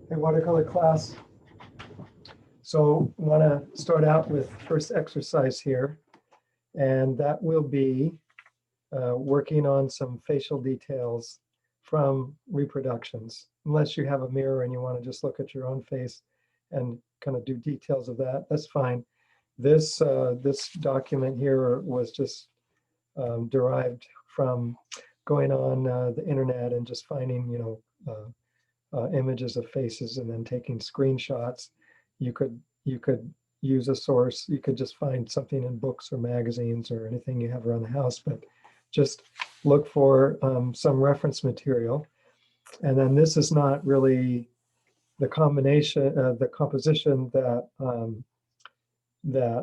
Hey, watercolor class. So I want to start out with first exercise here, and that will be working on some facial details from reproductions. Unless you have a mirror and you want to just look at your own face and kind of do details of that, that's fine. This document here was just derived from going on the internet and just finding, images of faces and then taking screenshots. You could use a source. You could just find something in books or magazines or anything you have around the house, but just look for some reference material. And then this is not really the combination, the composition that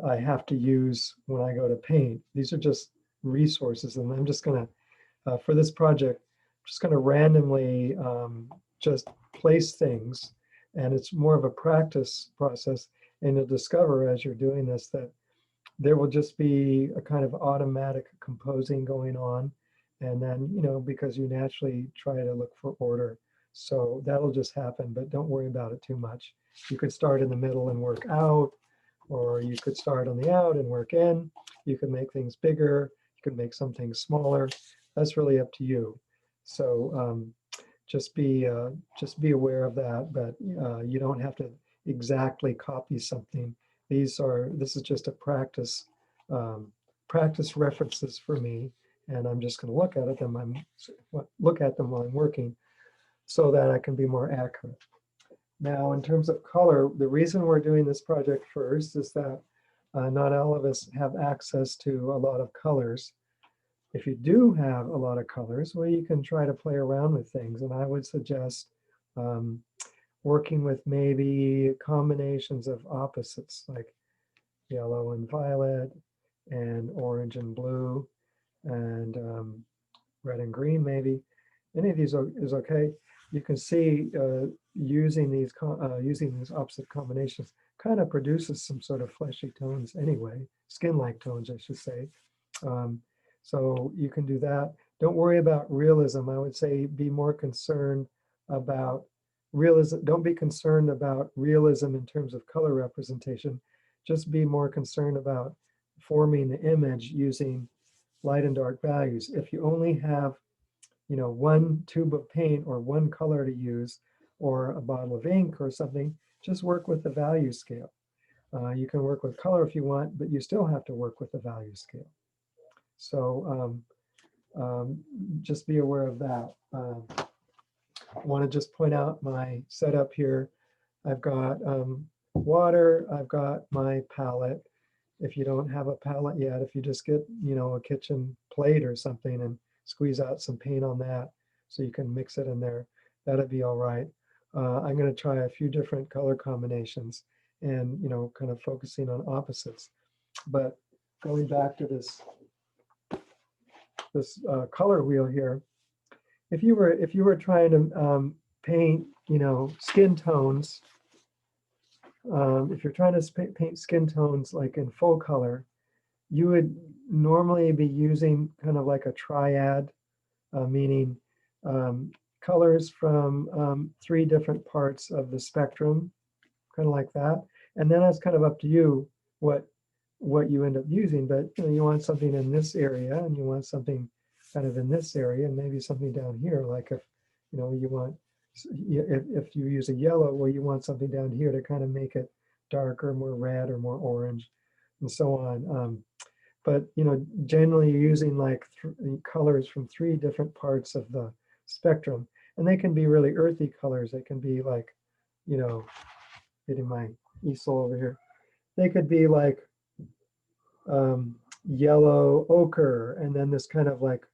I have to use when I go to paint. These are just resources, and I'm just gonna for this project, I'm just gonna randomly just place things, and it's more of a practice process. And you'll discover as you're doing this that there will just be a kind of automatic composing going on. And then, because you naturally try to look for order. So that'll just happen, but don't worry about it too much. You could start in the middle and work out, or you could start on the out and work in. You could make things bigger. You could make some things smaller. That's really up to you. So just be aware of that, but you don't have to exactly copy something. This is just a practice references for me, and I'm just going to look at them while I'm working, so that I can be more accurate. Now, in terms of color, the reason we're doing this project first is that not all of us have access to a lot of colors. If you do have a lot of colors, well, you can try to play around with things. And I would suggest working with maybe combinations of opposites, like yellow and violet, and orange and blue, and red and green, maybe. Any of these is okay. You can see using these opposite combinations kind of produces some sort of fleshy tones anyway, skin-like tones, I should say. So you can do that. Don't worry about realism. I would say be more concerned about realism. Don't be concerned about realism in terms of color representation. Just be more concerned about forming the image using light and dark values. If you only have, one tube of paint or one color to use, or a bottle of ink or something, just work with the value scale. You can work with color if you want, but you still have to work with the value scale. So just be aware of that. I want to just point out my setup here. I've got water, I've got my palette. If you don't have a palette yet, if you just get, a kitchen plate or something and squeeze out some paint on that so you can mix it in there, that'd be all right. I'm going to try a few different color combinations and, kind of focusing on opposites. But going back to this color wheel here, if you were trying to paint, skin tones, if you're trying to paint skin tones like in full color, you would normally be using kind of like a triad, meaning colors from 3 different parts of the spectrum, kind of like that. And then it's kind of up to you what you end up using. But you want something in this area, and you want something kind of in this area, and maybe something down here. Like if you want, if you use a yellow, well, you want something down here to kind of make it darker, more red or more orange, and so on. But generally you're using like colors from 3 different parts of the spectrum, and they can be really earthy colors. They can be like, getting my easel over here. They could be like yellow ochre, and then this kind of like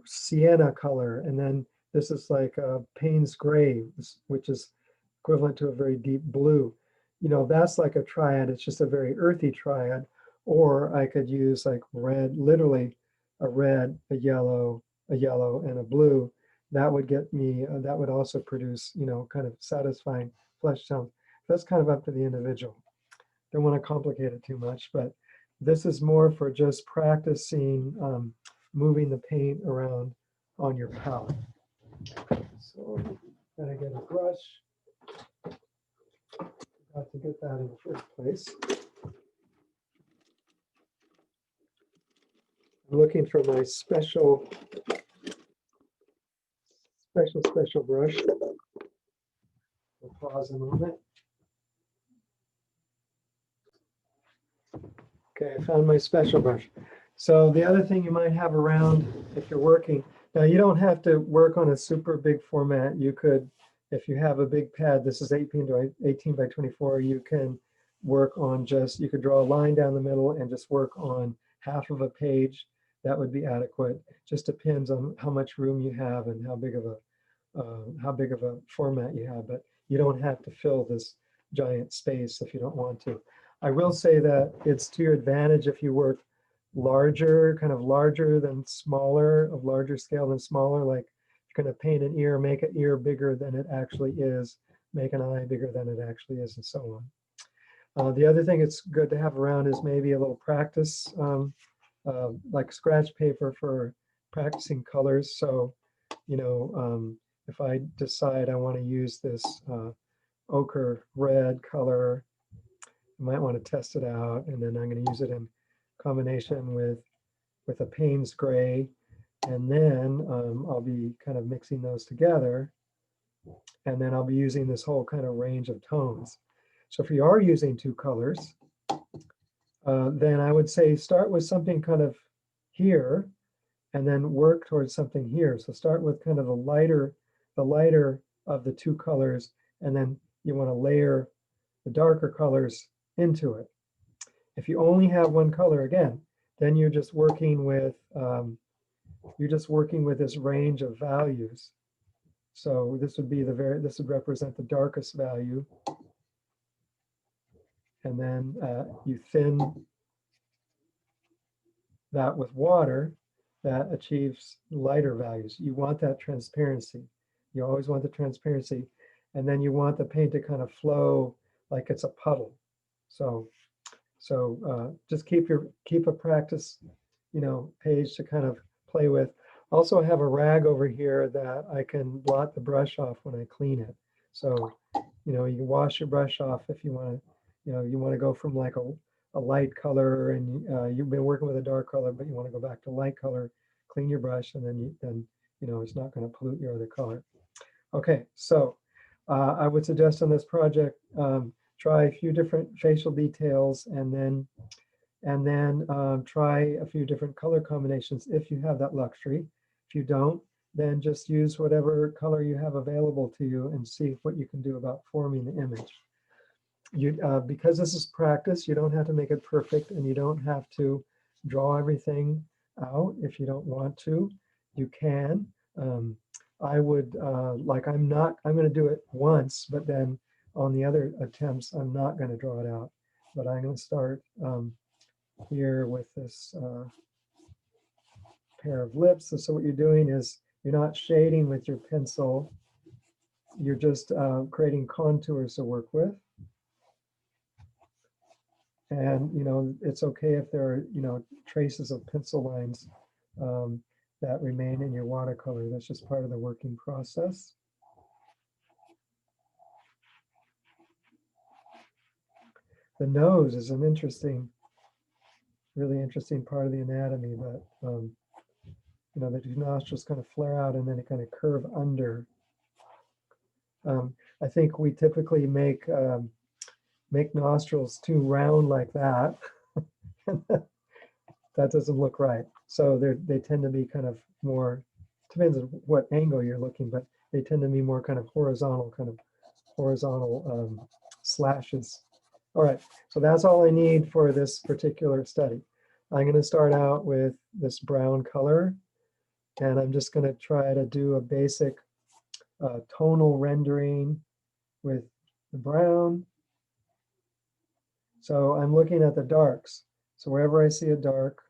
sienna color, and then this is like Payne's gray, which is equivalent to a very deep blue. That's like a triad. It's just a very earthy triad. Or I could use like red, literally a red, a yellow, and a blue. That would get me, that would also produce, kind of satisfying flesh tones. That's kind of up to the individual. Don't want to complicate it too much, but this is more for just practicing moving the paint around on your palette. So I'm gonna get a brush. Forgot to get that in the first place. I'm looking for my special brush. We'll pause a moment. Okay, I found my special brush. So the other thing you might have around if you're working, now you don't have to work on a super big format. You could, if you have a big pad, this is 18 by 24, you can work on just, you could draw a line down the middle and just work on half of a page. That would be adequate. Just depends on how much room you have and how big of a format you have, but you don't have to fill this giant space if you don't want to. I will say that it's to your advantage if you work larger, kind of larger than smaller, of larger scale than smaller, like you're going to paint an ear, make an ear bigger than it actually is, make an eye bigger than it actually is, and so on. The other thing it's good to have around is maybe a little practice, like scratch paper for practicing colors. So, you know, if I decide I want to use this ochre red color, I might want to test it out, and then I'm going to use it in combination with a Payne's gray, and then I'll be kind of mixing those together, and then I'll be using this whole kind of range of tones. So if you are using two colors, then I would say start with something kind of here, and then work towards something here. So start with kind of the lighter of the two colors, and then you want to layer the darker colors into it. If you only have one color, again, then you're just working with this range of values. So this would be this would represent the darkest value, and then you thin that with water, that achieves lighter values. You want that transparency. You always want the transparency, and then you want the paint to kind of flow like it's a puddle. So just keep a practice, page to kind of play with. Also, I have a rag over here that I can blot the brush off when I clean it. So, you can wash your brush off if you want to, you want to go from like a light color, and you've been working with a dark color, but you want to go back to light color, clean your brush, and then it's not going to pollute your other color. Okay, so I would suggest on this project, try a few different facial details, and then try a few different color combinations if you have that luxury. If you don't, then just use whatever color you have available to you and see what you can do about forming the image. Because this is practice, you don't have to make it perfect, and you don't have to draw everything out if you don't want to. You can. I would, I'm going to do it once, but then on the other attempts, I'm not going to draw it out. But I'm going to start here with this pair of lips. So what you're doing is you're not shading with your pencil. You're just creating contours to work with. And, it's okay if there are, traces of pencil lines that remain in your watercolor. That's just part of the working process. The nose is an really interesting part of the anatomy, but the two nostrils kind of flare out and then it kind of curve under. I think we typically make nostrils too round like that. That doesn't look right. So they tend to be kind of more, depends on what angle you're looking, but they tend to be more kind of horizontal slashes. All right, so that's all I need for this particular study. I'm going to start out with this brown color, and I'm just going to try to do a basic tonal rendering with the brown. So I'm looking at the darks. So wherever I see a dark,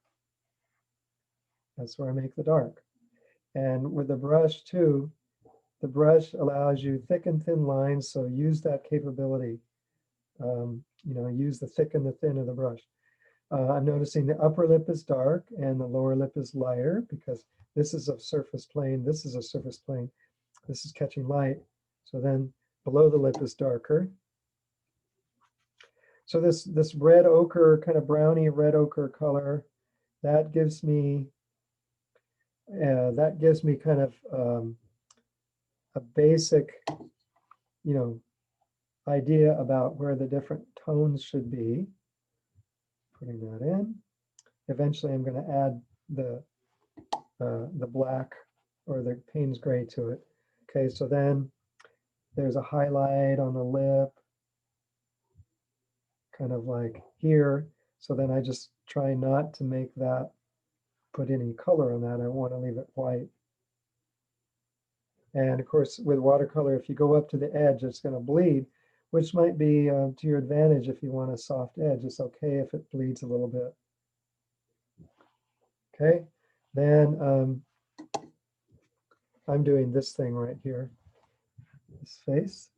that's where I make the dark. And with the brush too, the brush allows you thick and thin lines, so use that capability. Use the thick and the thin of the brush. I'm noticing the upper lip is dark and the lower lip is lighter because this is a surface plane, this is a surface plane, this is catching light. So then below the lip is darker. So this red ochre, kind of browny red ochre color, that gives me kind of a basic, idea about where the different tones should be. Putting that in. Eventually, I'm going to add the black or the Payne's gray to it. Okay, so then there's a highlight on the lip, kind of like here. So then I just try not to make that, put any color on that. I want to leave it white. And of course, with watercolor, if you go up to the edge, it's going to bleed, which might be to your advantage if you want a soft edge. It's okay if it bleeds a little bit. Okay, then I'm doing this thing right here, this face.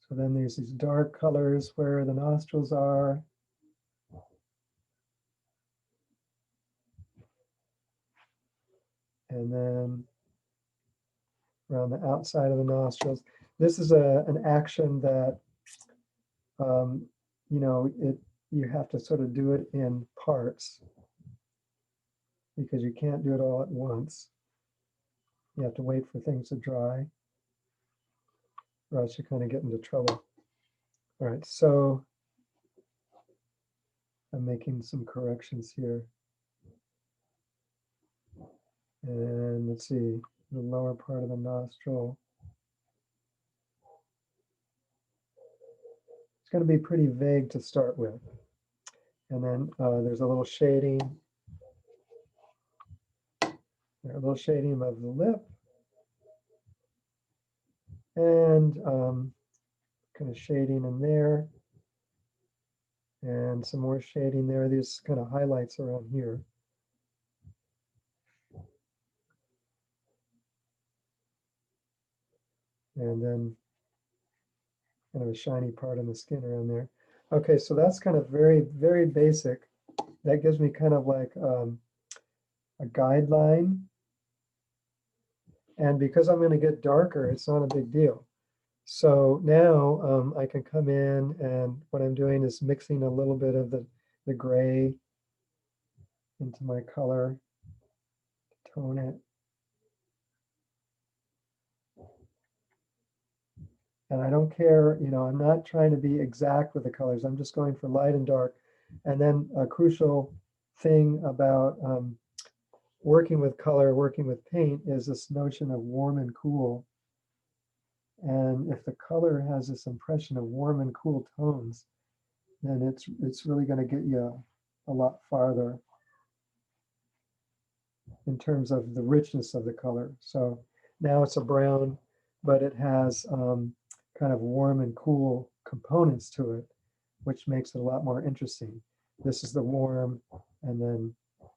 So then there's these dark colors where the nostrils are. And then around the outside of the nostrils. This is an action that, you have to sort of do it in parts because you can't do it all at once. You have to wait for things to dry or else you kind of get into trouble. All right, so I'm making some corrections here. And let's see, the lower part of the nostril. It's going to be pretty vague to start with. And then there's a little shading. A little shading of the lip. And kind of shading in there. And some more shading there. These kind of highlights around here. And then kind of a shiny part on the skin around there. Okay, so that's kind of very, very basic. That gives me kind of like a guideline. And because I'm going to get darker, it's not a big deal. So now I can come in, and what I'm doing is mixing a little bit of the gray into my color, tone it. And I don't care, I'm not trying to be exact with the colors. I'm just going for light and dark. And then a crucial thing about working with color, working with paint, is this notion of warm and cool. And if the color has this impression of warm and cool tones, then it's really going to get you a lot farther in terms of the richness of the color. So now it's a brown, but it has kind of warm and cool components to it, which makes it a lot more interesting. This is the warm, and then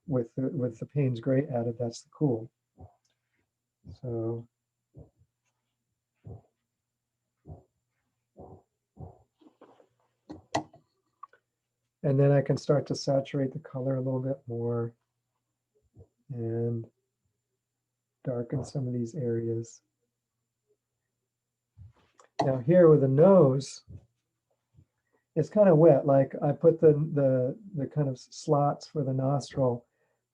with the Payne's gray added, that's the cool. So and then I can start to saturate the color a little bit more and darken some of these areas. Now here with the nose, it's kind of wet. Like I put the kind of slots for the nostril,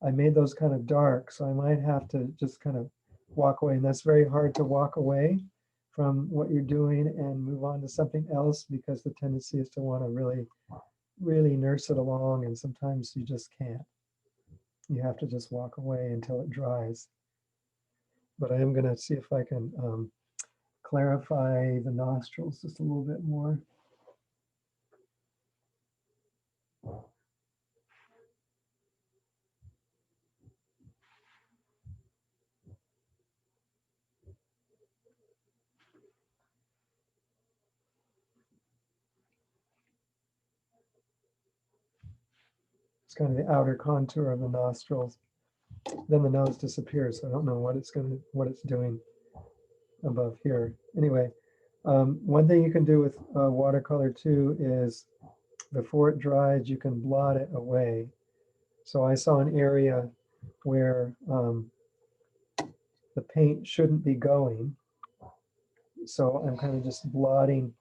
I made those kind of dark, so I might have to just kind of walk away. And that's very hard to walk away from what you're doing and move on to something else, because the tendency is to want to really, really nurse it along, and sometimes you just can't. You have to just walk away until it dries. But I am going to see if I can clarify the nostrils just a little bit more. It's kind of the outer contour of the nostrils. Then the nose disappears. So I don't know what it's doing above here. Anyway, one thing you can do with watercolor too is before it dries, you can blot it away. So I saw an area where the paint shouldn't be going. So I'm kind of just blotting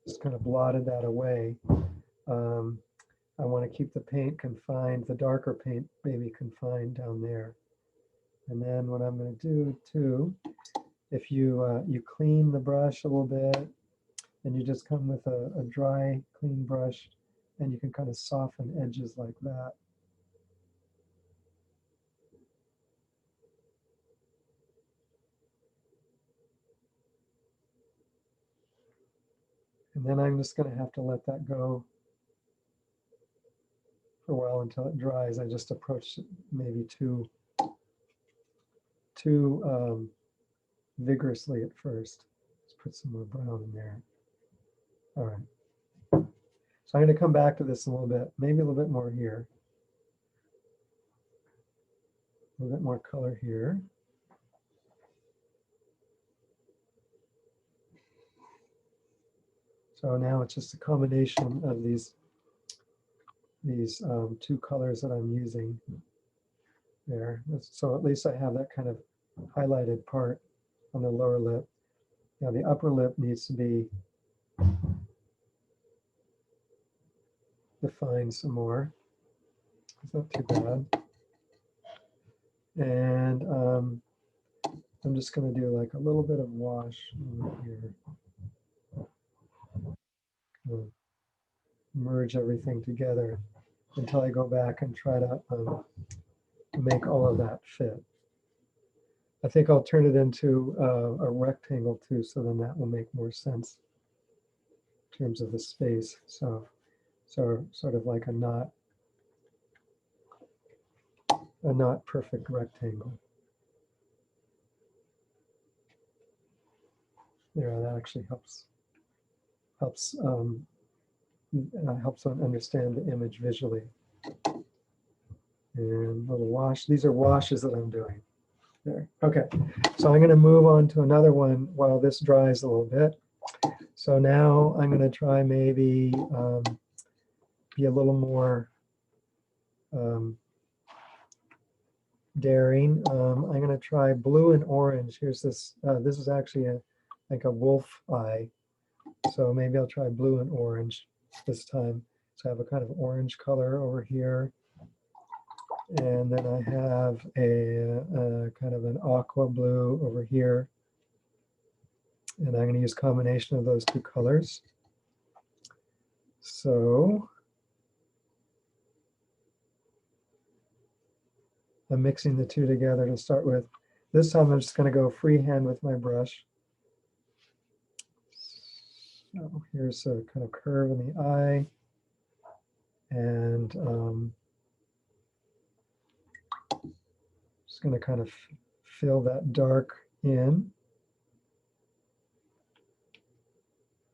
just kind of blotted that away. I want to keep the paint confined, the darker paint maybe confined down there. And then what I'm going to do too, if you clean the brush a little bit, and you just come with a dry, clean brush, and you can kind of soften edges like that. And then I'm just going to have to let that go for a while until it dries. I just approached it maybe too vigorously at first. Let's put some more brown in there. All right. So I'm going to come back to this a little bit, maybe a little bit more here. A little bit more color here. So now it's just a combination of these two colors that I'm using there. So at least I have that kind of highlighted part on the lower lip. Now the upper lip needs to be defined some more. It's not too bad. And I'm just going to do like a little bit of wash over here. Merge everything together until I go back and try to make all of that fit. I think I'll turn it into a rectangle too, so then that will make more sense in terms of the space. So sort of like a not perfect rectangle. There, that actually helps one understand the image visually. And a little wash. These are washes that I'm doing. There. Okay. So I'm going to move on to another one while this dries a little bit. So now I'm going to try maybe be a little more daring. I'm going to try blue and orange. Here's this. This is actually like a wolf eye. So maybe I'll try blue and orange this time. So I have a kind of orange color over here. And then I have a kind of an aqua blue over here. And I'm going to use a combination of those two colors. So I'm mixing the two together to start with. This time I'm just going to go freehand with my brush. So here's a kind of curve in the eye. And just going to kind of fill that dark in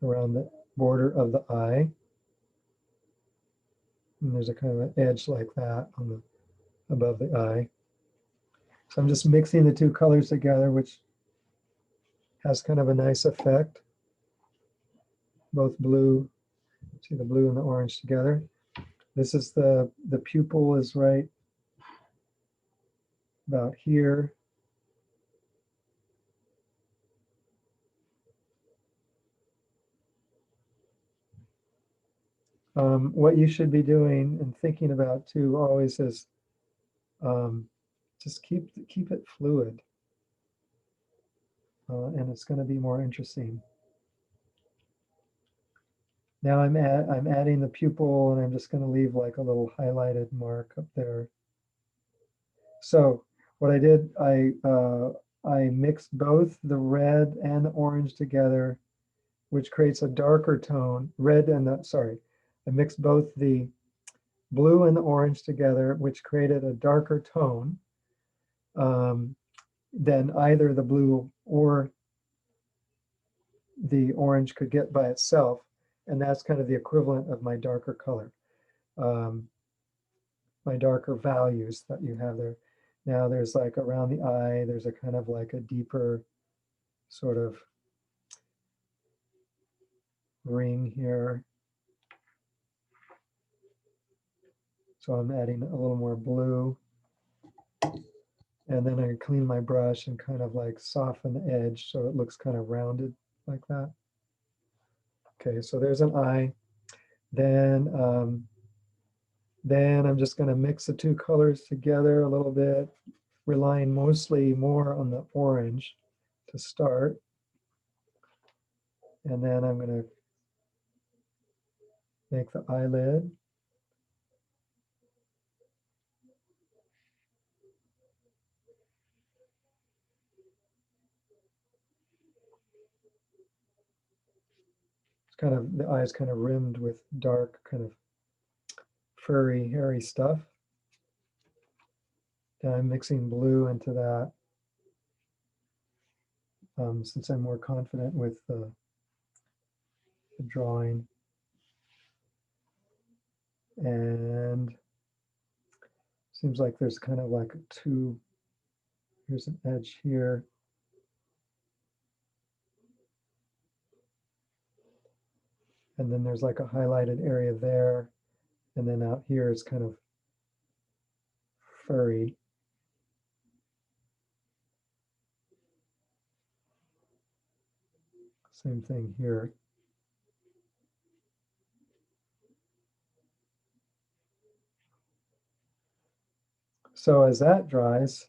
around the border of the eye. And there's a kind of an edge like that on the above the eye. So I'm just mixing the two colors together, which has kind of a nice effect. Both blue, see the blue and the orange together. This is the pupil is right about here. What you should be doing and thinking about too always is just keep it fluid, and it's going to be more interesting. Now I'm adding the pupil, and I'm just going to leave like a little highlighted mark up there. So what I did, I mixed both the red and the orange together, which creates a darker tone. I mixed both the blue and the orange together, which created a darker tone than either the blue or the orange could get by itself. And that's kind of the equivalent of my darker color, my darker values that you have there. Now there's like around the eye, there's a kind of like a deeper sort of ring here. So I'm adding a little more blue. And then I clean my brush and kind of like soften the edge so it looks kind of rounded like that. Okay, so there's an eye. Then I'm just going to mix the two colors together a little bit, relying mostly more on the orange to start. And then I'm going to make the eyelid. It's kind of, the eye is kind of rimmed with dark, kind of furry, hairy stuff. And I'm mixing blue into that since I'm more confident with the drawing. And seems like there's kind of like two, here's an edge here. And then there's like a highlighted area there. And then out here it's kind of furry. Same thing here. So as that dries,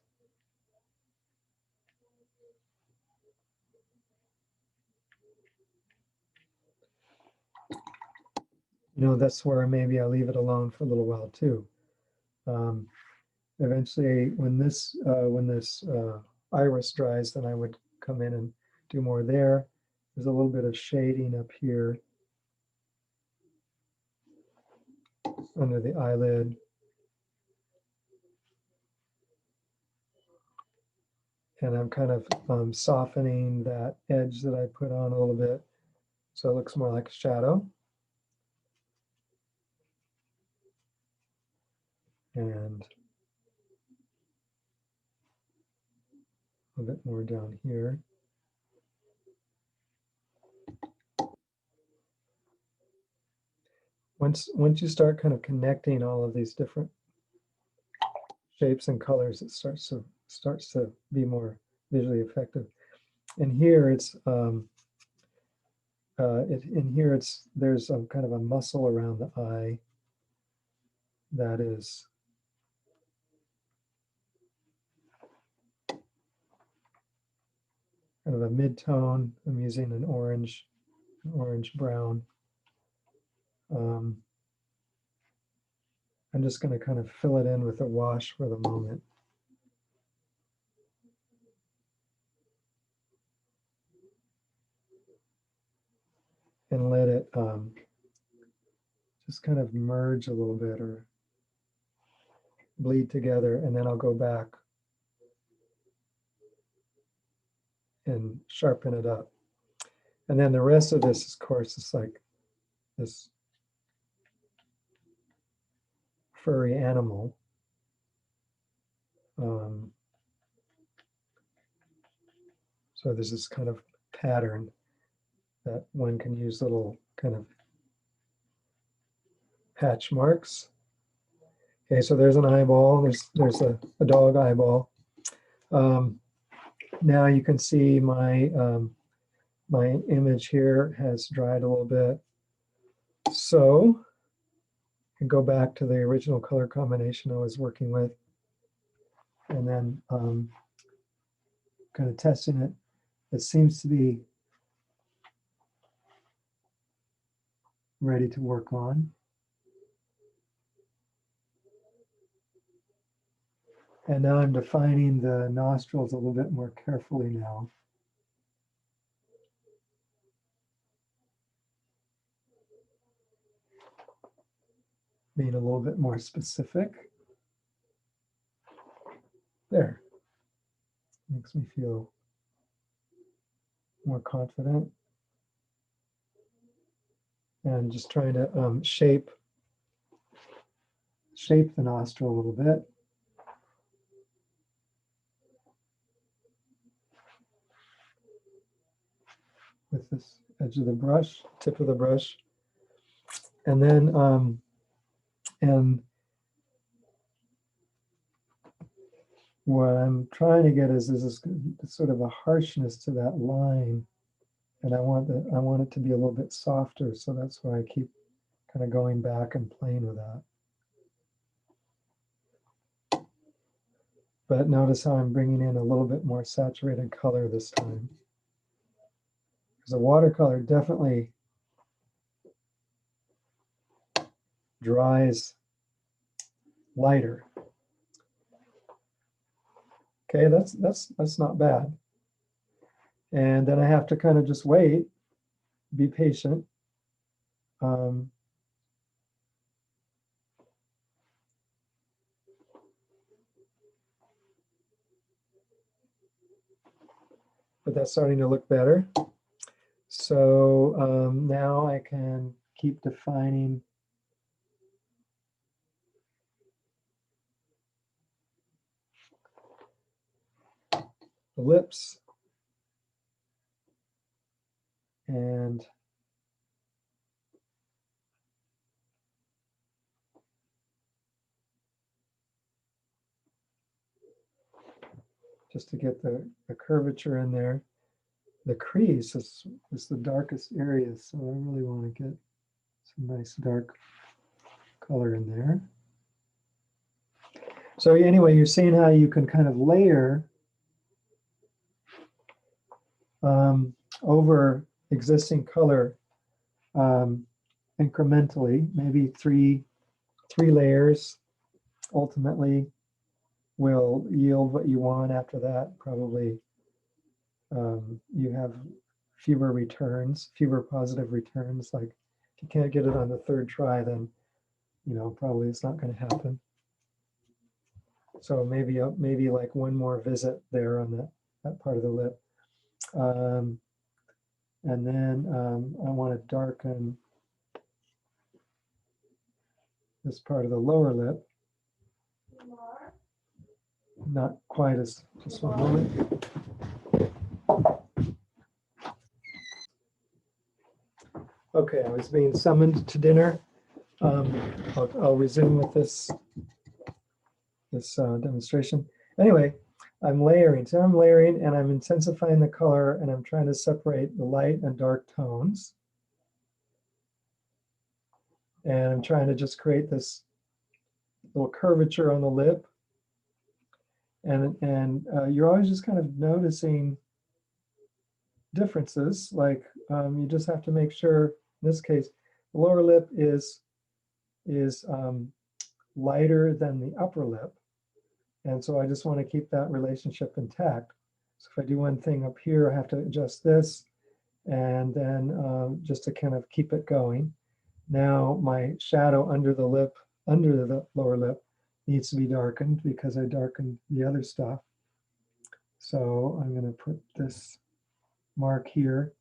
that's where maybe I leave it alone for a little while too. Eventually, when this iris dries, then I would come in and do more there. There's a little bit of shading up here under the eyelid. And I'm kind of softening that edge that I put on a little bit so it looks more like a shadow. And a bit more down here. Once you start kind of connecting all of these different shapes and colors, it starts to be more visually effective. And here it's there's some kind of a muscle around the eye that is kind of a mid-tone. I'm using an orange brown. I'm just going to kind of fill it in with a wash for the moment. And let it just kind of merge a little bit or bleed together, and then I'll go back and sharpen it up. And then the rest of this, of course, is like this furry animal. So there's this kind of pattern that one can use little kind of patch marks. Okay, so there's an eyeball. There's a dog eyeball. Now you can see my my image here has dried a little bit. So I can go back to the original color combination I was working with, and then kind of testing it. It seems to be ready to work on. And now I'm defining the nostrils a little bit more carefully now. Being a little bit more specific. There. Makes me feel more confident. And just trying to shape the nostril a little bit. With this edge of the brush, tip of the brush. And then, and what I'm trying to get is this sort of a harshness to that line And I want it to be a little bit softer, so that's why I keep kind of going back and playing with that. But notice how I'm bringing in a little bit more saturated color this time. Because a watercolor definitely dries lighter. Okay, that's not bad. And then I have to kind of just wait, be patient. But that's starting to look better. So now I can keep defining the lips and just to get the curvature in there. The crease is the darkest area, so I really want to get some nice dark color in there. So anyway, you're seeing how you can kind of layer over existing color incrementally, maybe three layers ultimately will yield what you want. After that, probably you have fewer returns, fewer positive returns. Like if you can't get it on the third try, then probably it's not going to happen. So maybe like one more visit there on that part of the lip. And then I want to darken this part of the lower lip. Not quite as, just one moment. Okay, I was being summoned to dinner. I'll resume with this demonstration. Anyway, I'm layering. So I'm layering and I'm intensifying the color and I'm trying to separate the light and dark tones. And I'm trying to just create this little curvature on the lip. And you're always just kind of noticing differences. Like you just have to make sure, in this case, the lower lip is lighter than the upper lip. And so I just want to keep that relationship intact. So if I do one thing up here, I have to adjust this, and then just to kind of keep it going. Now my shadow under the lip, under the lower lip, needs to be darkened because I darkened the other stuff. So I'm going to put this mark here.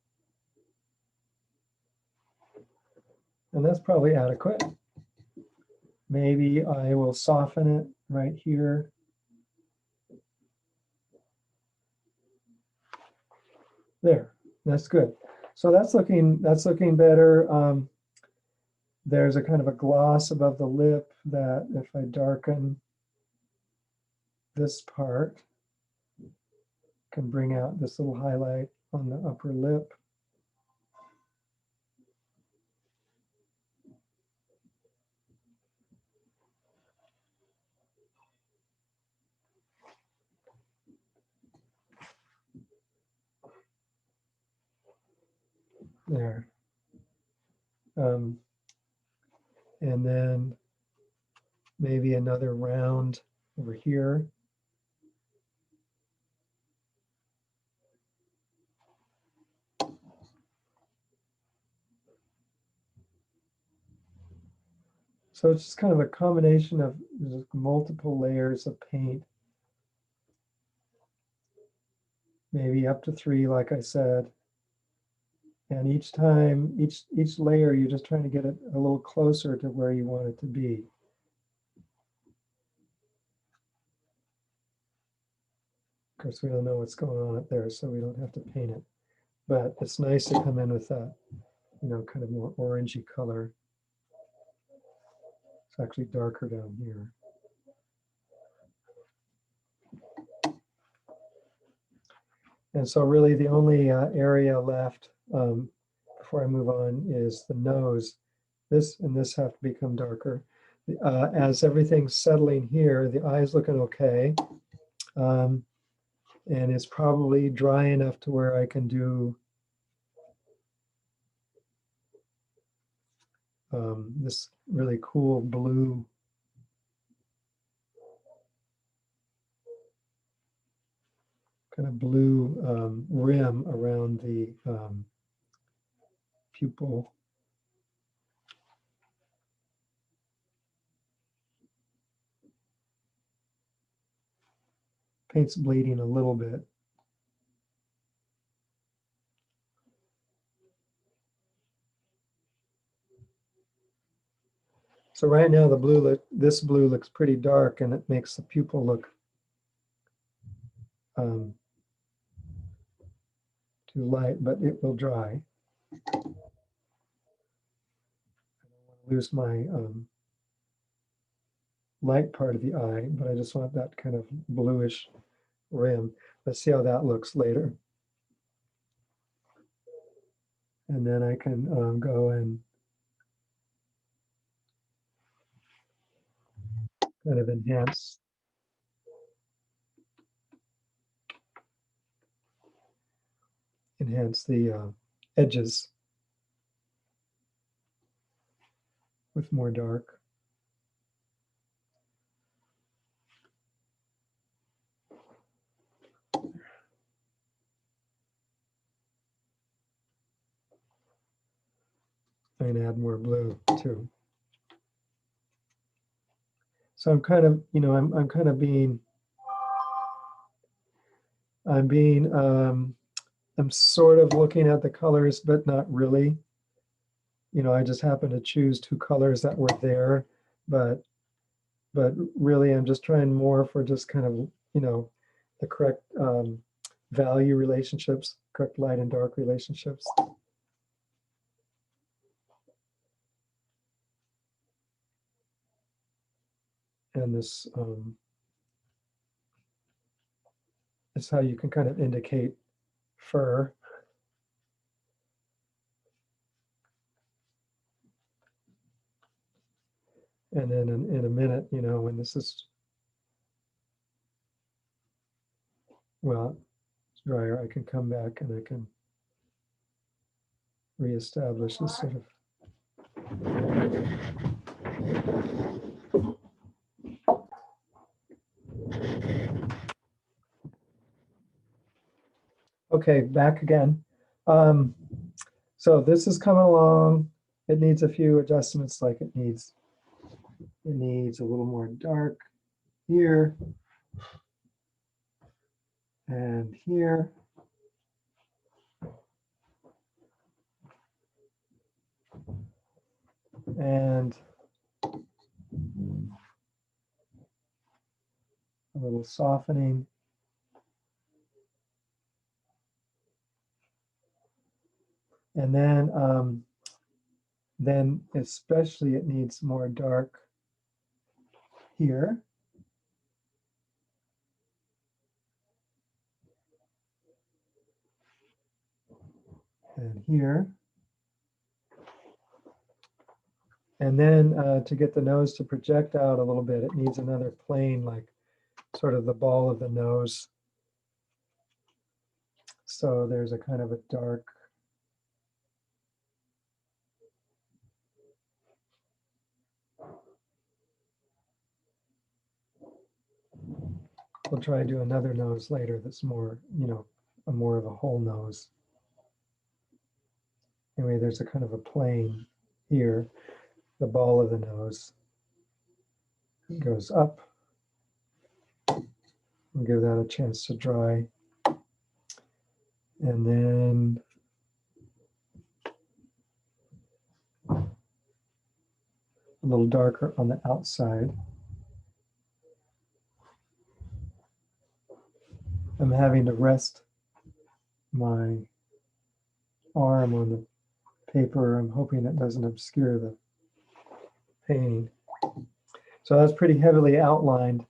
And that's probably adequate. Maybe I will soften it right here. There, that's good. So that's looking better. There's a kind of a gloss above the lip that if I darken this part, can bring out this little highlight on the upper lip. There. And then maybe another round over here. So it's just kind of a combination of multiple layers of paint. Maybe up to 3, like I said. And each time, each layer, you're just trying to get it a little closer to where you want it to be. Of course, we don't know what's going on up there, so we don't have to paint it. But it's nice to come in with that, kind of more orangey color. It's actually darker down here. And so really the only area left before I move on is the nose. This and this have to become darker. As everything's settling here, the eye's looking okay. And it's probably dry enough to where I can do this really cool blue kind of blue rim around the pupil. Paint's bleeding a little bit. So right now the blue, this blue looks pretty dark, and it makes the pupil look too light, but it will dry. I don't want to lose my light part of the eye, but I just want that kind of bluish rim. Let's see how that looks later. And then I can go and kind of enhance the edges with more dark. And add more blue too. So I'm kind of, I'm kind of being, I'm sort of looking at the colors, but not really. I just happen to choose two colors that were there, but really I'm just trying more for just kind of, the correct value relationships, correct light and dark relationships. And this is how you can kind of indicate fur. And then in a minute, when this is, well, it's drier, I can come back and I can reestablish this sort of. Okay, back again. So this is coming along. It needs a few adjustments, like it needs a little more dark here and here. And a little softening. And then especially it needs more dark here. And here. And then to get the nose to project out a little bit, it needs another plane, like sort of the ball of the nose. So there's a kind of a dark. We'll try to do another nose later that's more, more of a whole nose. Anyway, there's a kind of a plane here, the ball of the nose. It goes up. We'll give that a chance to dry. And then a little darker on the outside. I'm having to rest my arm on the paper. I'm hoping it doesn't obscure the painting. So that's pretty heavily outlined.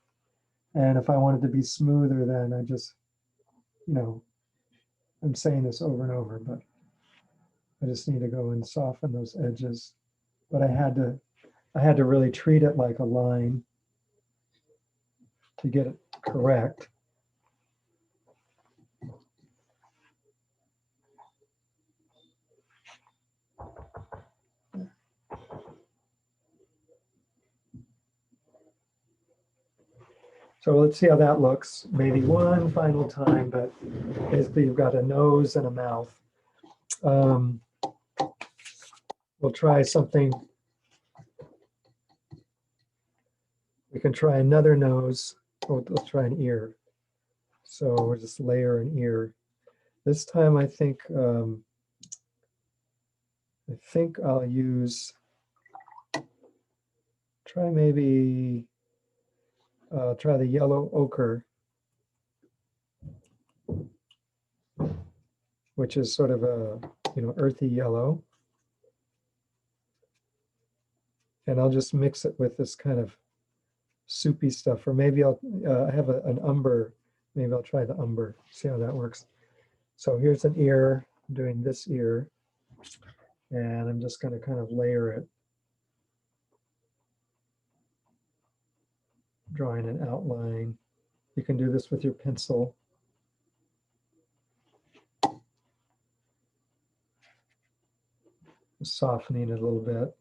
And if I wanted to be smoother, then I just, I'm saying this over and over, but I just need to go and soften those edges. But I had to really treat it like a line to get it correct. So let's see how that looks. Maybe one final time, but basically you've got a nose and a mouth. We'll try something. We can try another nose. Oh, let's try an ear. So we'll just layer an ear. This time I think I'll use, try maybe, try the yellow ochre, which is sort of a, earthy yellow. And I'll just mix it with this kind of soupy stuff, or maybe I'll have an umber. Maybe I'll try the umber, see how that works. So here's an ear, I'm doing this ear, and I'm just going to kind of layer it, drawing an outline. You can do this with your pencil. Softening it a little bit.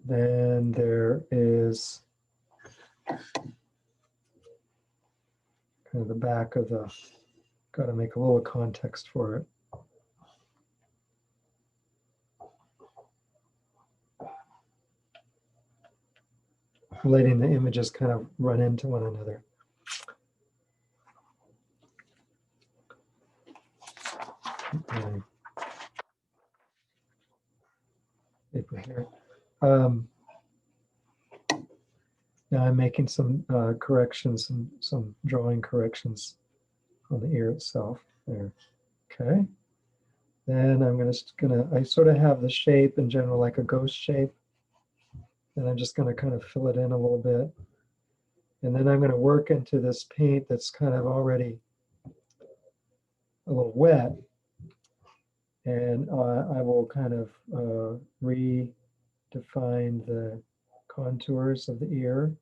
Then there is kind of the back of the, got to make a little context for it. Letting the images kind of run into one another. Okay. Paper here. Now I'm making some corrections and some drawing corrections on the ear itself there. Okay. Then I'm I sort of have the shape in general like a ghost shape. And I'm just going to kind of fill it in a little bit. And then I'm going to work into this paint that's kind of already a little wet. And I will kind of redefine the contours of the ear.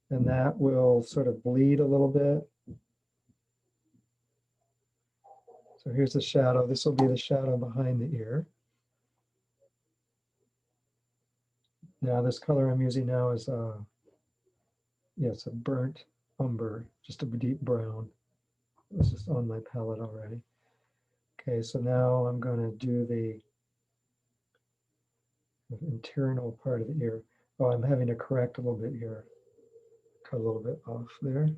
And that will sort of bleed a little bit. So here's the shadow. This will be the shadow behind the ear. Now this color I'm using now is it's a burnt umber, just a deep brown. This is on my palette already. Okay, so now I'm going to do the internal part of the ear. Oh, I'm having to correct a little bit here. Cut a little bit off there.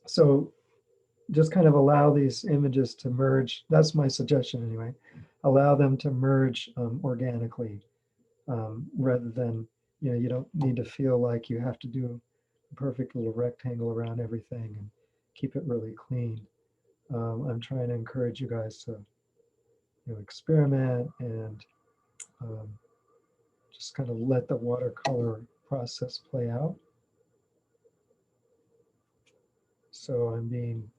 So just kind of allow these images to merge. That's my suggestion anyway. Allow them to merge organically rather than, you don't need to feel like you have to do a perfect little rectangle around everything and keep it really clean. I'm trying to encourage you guys to experiment and just kind of let the watercolor process play out. So I'm being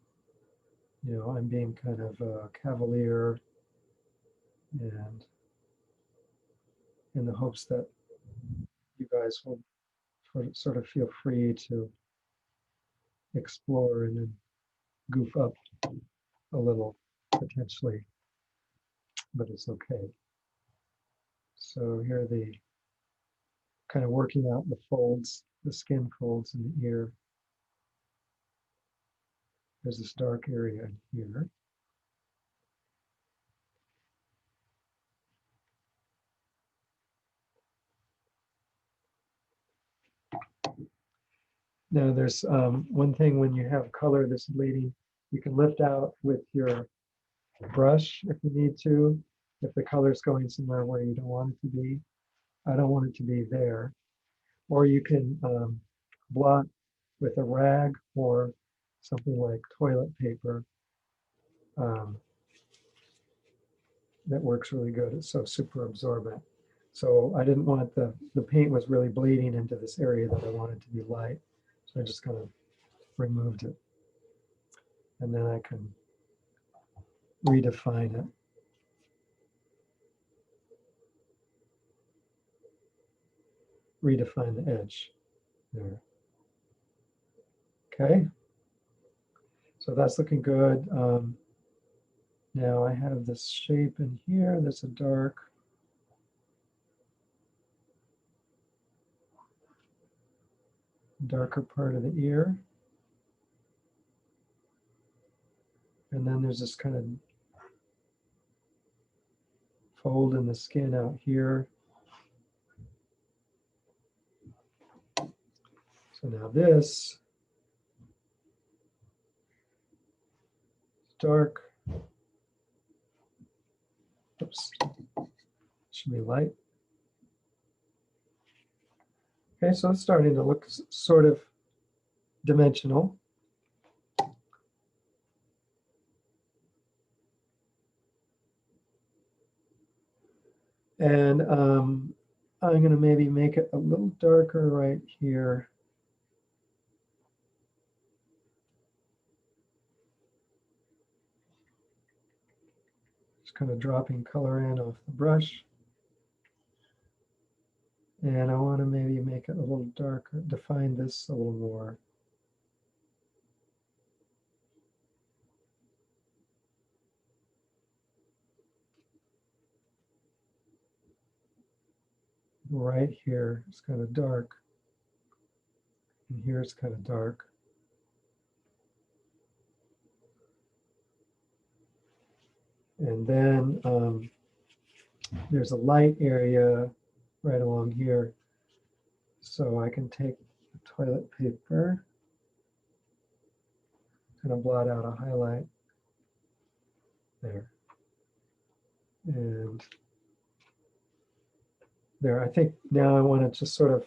kind of cavalier and in the hopes that you guys will sort of feel free to explore and then goof up a little potentially, but it's okay. So here are the kind of working out the folds, the skin folds in the ear. There's this dark area here. Now there's one thing when you have color that's bleeding, you can lift out with your brush if you need to, if the color's going somewhere where you don't want it to be. I don't want it to be there. Or you can blot with a rag or something like toilet paper that works really good. It's so super absorbent. So I didn't want the paint was really bleeding into this area that I wanted to be light. So I just kind of removed it. And then I can redefine it. Redefine the edge there. Okay. So that's looking good. Now I have this shape in here that's a darker part of the ear. And then there's this kind of fold in the skin out here. So now this is dark. Oops. Should be light. Okay, so it's starting to look sort of dimensional. And I'm going to maybe make it a little darker right here. Just kind of dropping color in off the brush. And I want to maybe make it a little darker, define this a little more. Right here, it's kind of dark. And here it's kind of dark. And then there's a light area right along here. So I can take the toilet paper, kind of blot out a highlight there. And there, I think now I want to just sort of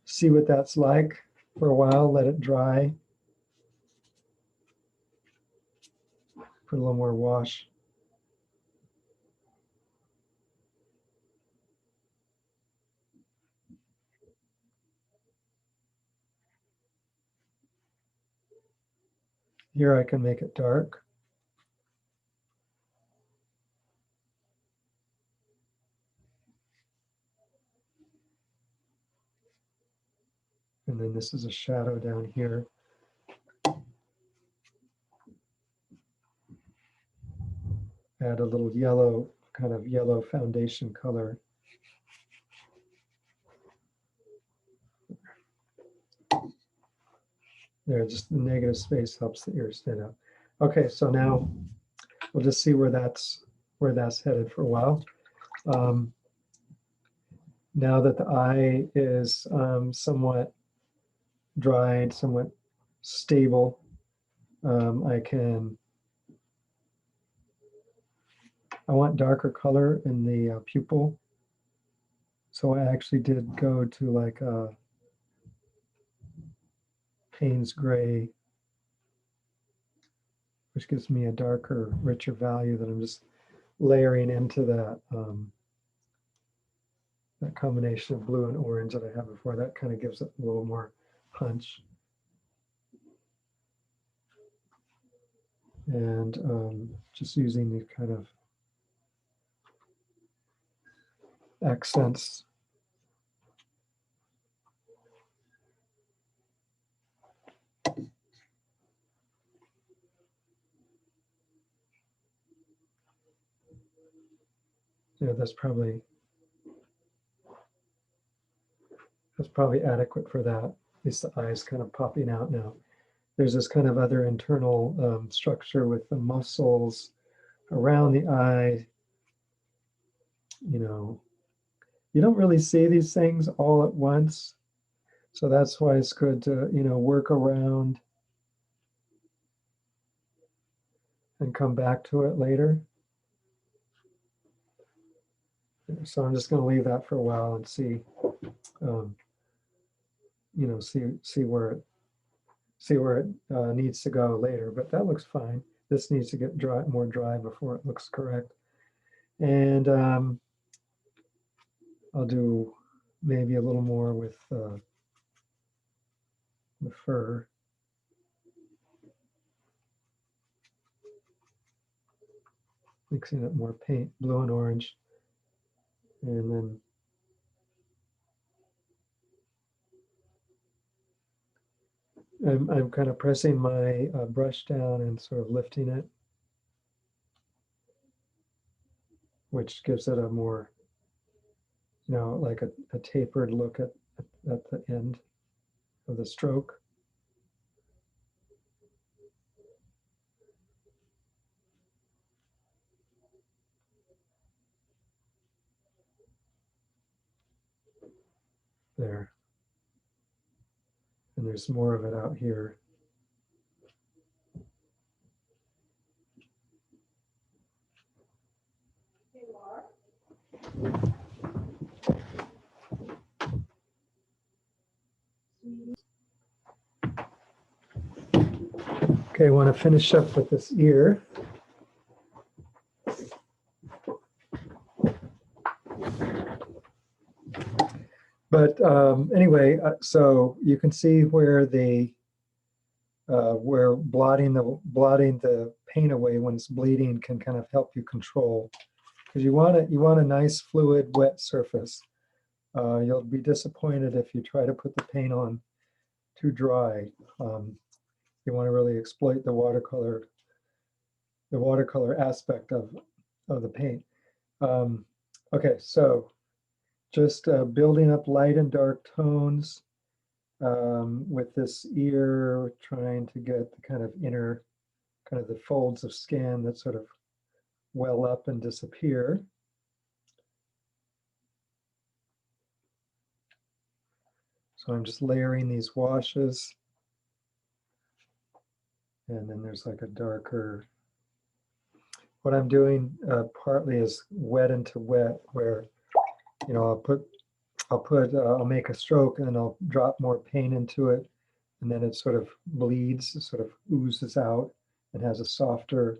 see what that's like for a while, let it dry. Put a little more wash. Here I can make it dark. And then this is a shadow down here. Add a little yellow, kind of yellow foundation color. There, just the negative space helps the ear stand out. Okay, so now we'll just see where that's headed for a while. Now that the eye is somewhat dried, somewhat stable, I want darker color in the pupil. So I actually did go to like a Payne's gray, which gives me a darker, richer value that I'm just layering into that that combination of blue and orange that I had before. That kind of gives it a little more punch. And just using these kind of accents. Yeah, that's probably adequate for that. At least the eye's kind of popping out now. There's this kind of other internal structure with the muscles around the eye. You know, you don't really see these things all at once. So that's why it's good to, work around and come back to it later. So I'm just going to leave that for a while and see, see where see where it needs to go later, but that looks fine. This needs to get dry, more dry before it looks correct. And I'll do maybe a little more with the fur. Mixing up more paint, blue and orange. And then I'm kind of pressing my brush down and sort of lifting it, which gives it a more, like a tapered look at the end of the stroke. There. And there's more of it out here. Okay, I want to finish up with this ear. But anyway, so you can see where where blotting the paint away when it's bleeding can kind of help you control, because you want a nice fluid wet surface. You'll be disappointed if you try to put the paint on too dry. You want to really exploit the watercolor aspect of the paint. Okay, so just building up light and dark tones with this ear, trying to get the kind of inner, kind of the folds of skin that sort of well up and disappear. So I'm just layering these washes. And then there's like a darker, what I'm doing partly is wet into wet, where, I'll make a stroke and then I'll drop more paint into it. And then it sort of bleeds, it sort of oozes out and has a softer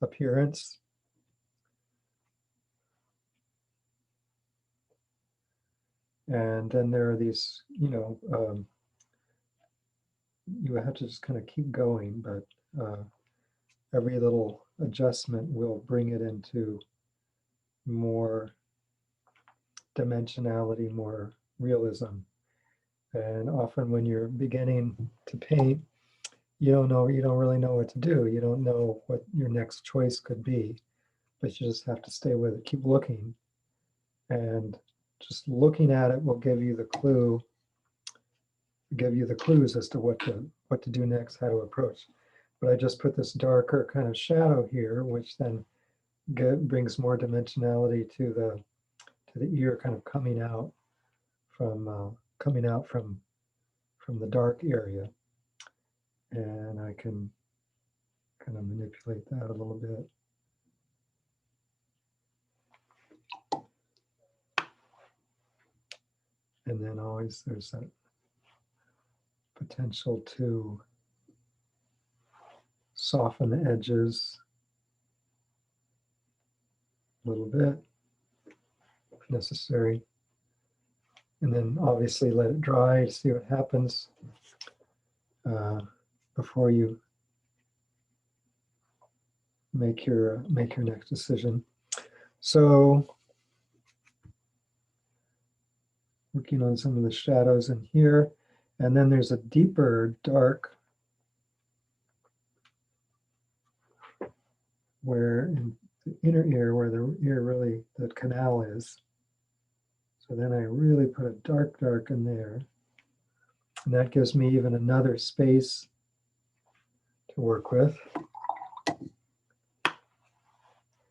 appearance. And then there are these, you have to just kind of keep going, but every little adjustment will bring it into more dimensionality, more realism. And often when you're beginning to paint, you don't really know what to do. You don't know what your next choice could be, but you just have to stay with it, keep looking. And just looking at it will give you the clues as to what to do next, how to approach. But I just put this darker kind of shadow here, which then brings more dimensionality to the ear, kind of coming out from the dark area. And I can kind of manipulate that a little bit. And then always there's that potential to soften the edges a little bit if necessary. And then obviously let it dry, see what happens before you make your next decision. So working on some of the shadows in here, and then there's a deeper dark where in the inner ear, where the ear really, the canal is. So then I really put a dark in there. And that gives me even another space to work with.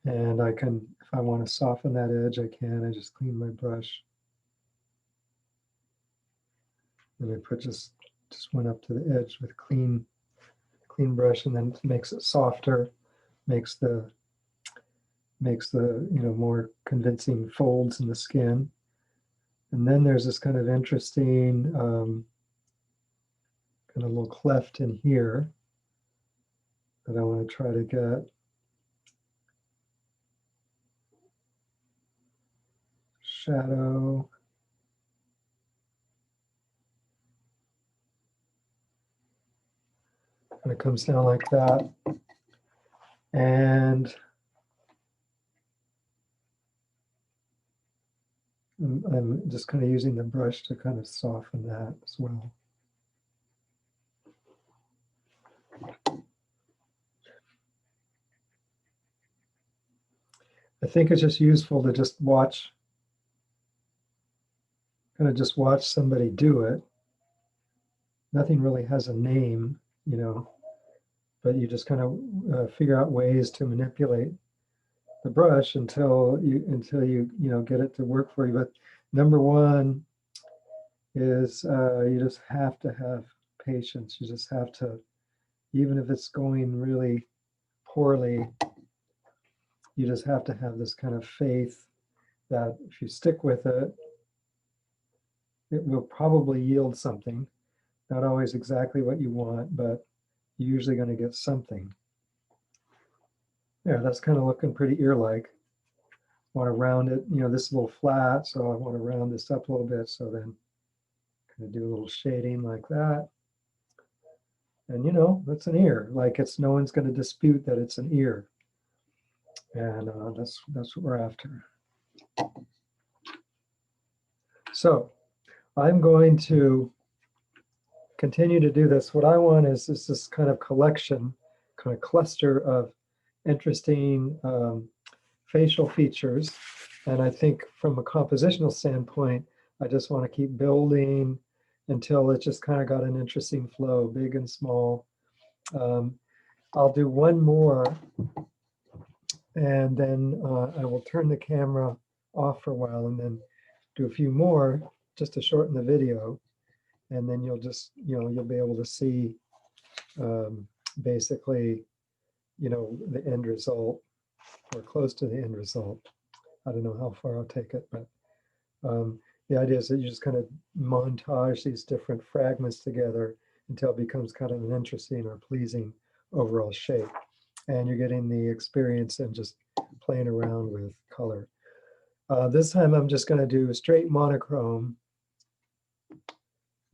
And I can, if I want to soften that edge, I can. I just clean my brush. And I put just went up to the edge with clean brush, and then it makes it softer, makes the more convincing folds in the skin. And then there's this kind of interesting kind kind of little cleft in here that I want to try to get. Shadow. And it comes down like that. And I'm just kind of using the brush to kind of soften that as well. I think it's just useful to just watch, kind of just watch somebody do it. Nothing really has a name, you know, but you just kind of figure out ways to manipulate the brush until you get it to work for you. But number one is you just have to have patience. You just have to, even if it's going really poorly, you just have to have this kind of faith that if you stick with it, it will probably yield something. Not always exactly what you want, but you're usually going to get something. Yeah, that's kind of looking pretty ear-like. Want to round it, this is a little flat, so I want to round this up a little bit. So then kind of do a little shading like that. And that's an ear. Like no one's going to dispute that it's an ear. And that's what we're after. So I'm going to continue to do this. What I want is this kind of collection, kind of cluster of interesting facial features. And I think from a compositional standpoint, I just want to keep building until it just kind of got an interesting flow, big and small. I'll do one more, and then I will turn the camera off for a while and then do a few more just to shorten the video. And then you'll just, you'll be able to see basically, the end result or close to the end result. I don't know how far I'll take it, but the idea is that you just kind of montage these different fragments together until it becomes kind of an interesting or pleasing overall shape. And you're getting the experience and just playing around with color. This time I'm just going to do a straight monochrome,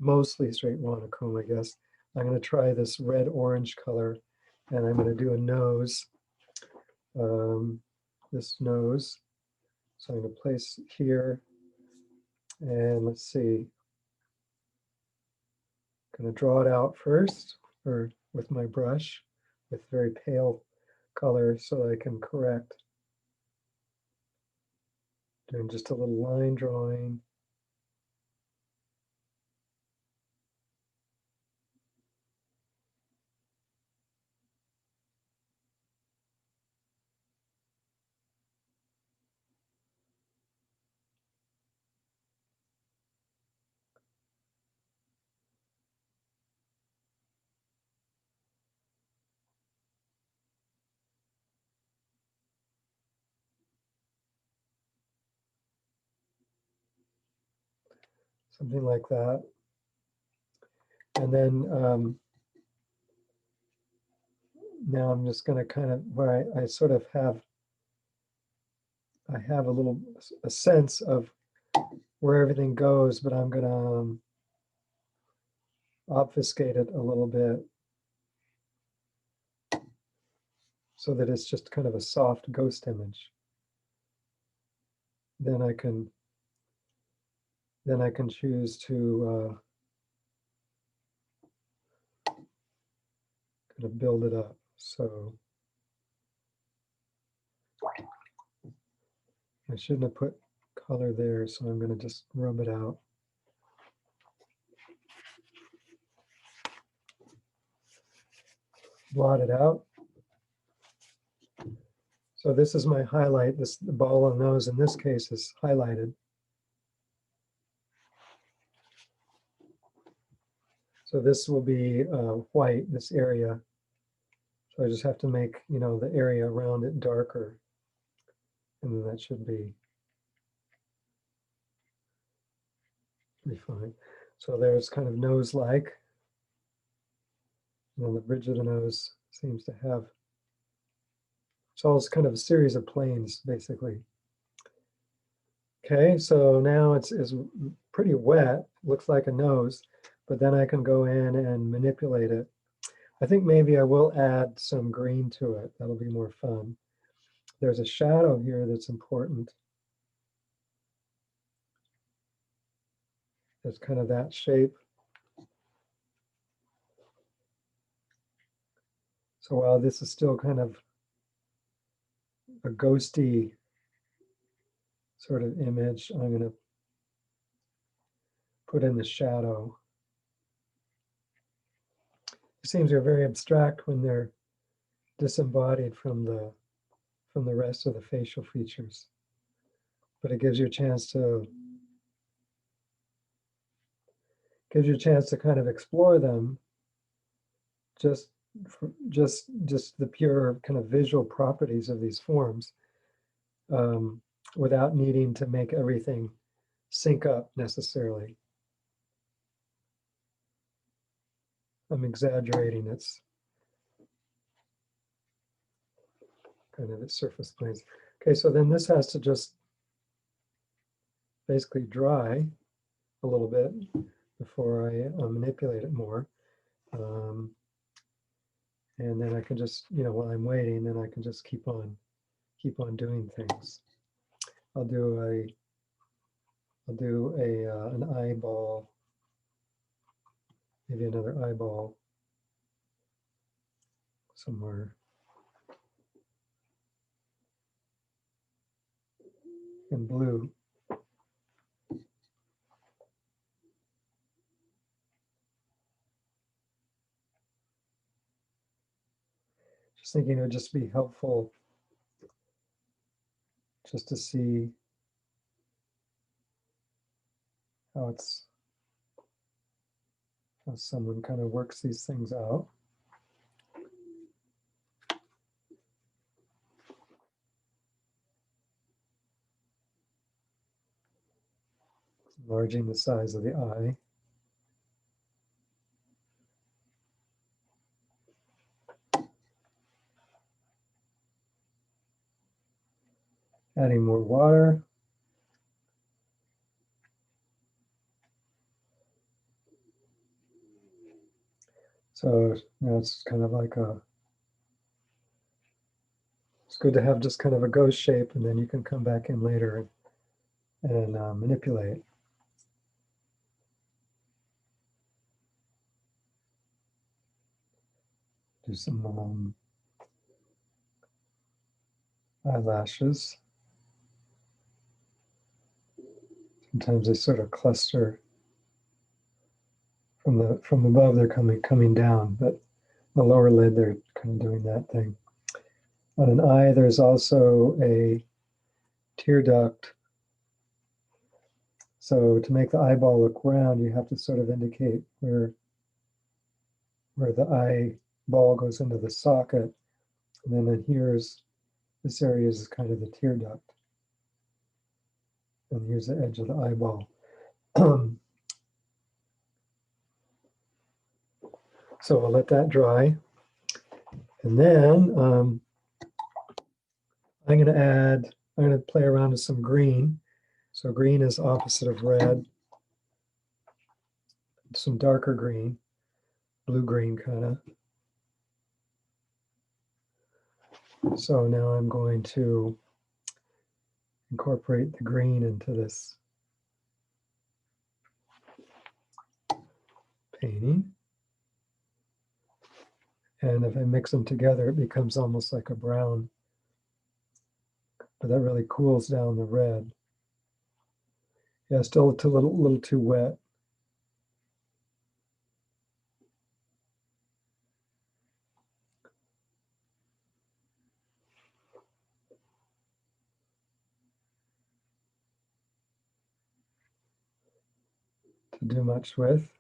mostly straight monochrome, I guess. I'm going to try this red-orange color, and I'm going to do a nose, this nose. So I'm going to place here, and let's see. I'm going to draw it out first, or with my brush, with very pale color, so I can correct. Doing just a little line drawing. Something like that. And then now I'm just going to kind of, where I sort of have, I have a sense of where everything goes, but I'm going to obfuscate it a little bit so that it's just kind of a soft ghost image. Then I can choose to kind of build it up. So I shouldn't have put color there, so I'm going to just rub it out. Blot it out. So this is my highlight. The ball on nose in this case is highlighted. So this will be white, this area. So I just have to make, the area around it darker. And then that should be fine. So there's kind of nose-like. the bridge of the nose seems to have, it's all kind of a series of planes, basically. Okay, so now it's pretty wet, looks like a nose, but then I can go in and manipulate it. I think maybe I will add some green to it. That'll be more fun. There's a shadow here that's important. It's kind of that shape. So while this is still kind of a ghosty sort of image, I'm going to put in the shadow. It seems they're very abstract when they're disembodied from the rest of the facial features, but it gives you a chance to kind of explore them, just the pure kind of visual properties of these forms, without needing to make everything sync up necessarily. I'm exaggerating its kind of its surface planes. Okay, so then this has to just basically dry a little bit before I manipulate it more. And then I can just, while I'm waiting, then I can just keep on doing things. I'll do an eyeball, maybe another eyeball somewhere in blue. Just thinking it would just be helpful just to see how someone kind of works these things out. Enlarging the size of the eye. Adding more water. So now it's kind of like it's good to have just kind of a ghost shape, and then you can come back in later and manipulate. Do some eyelashes. Sometimes they sort of cluster from above. They're coming down, but the lower lid, they're kind of doing that thing. On an eye, there's also a tear duct. So to make the eyeball look round, you have to sort of indicate where the eyeball goes into the socket. And then here's, this area is kind of the tear duct. And here's the edge of the eyeball. So I'll let that dry. And then I'm going to play around with some green. So green is opposite of red. Some darker green, blue-green kind of. So now I'm going to incorporate the green into this painting. And if I mix them together, it becomes almost like a brown, but that really cools down the red. Yeah, still a little too wet. To do much with.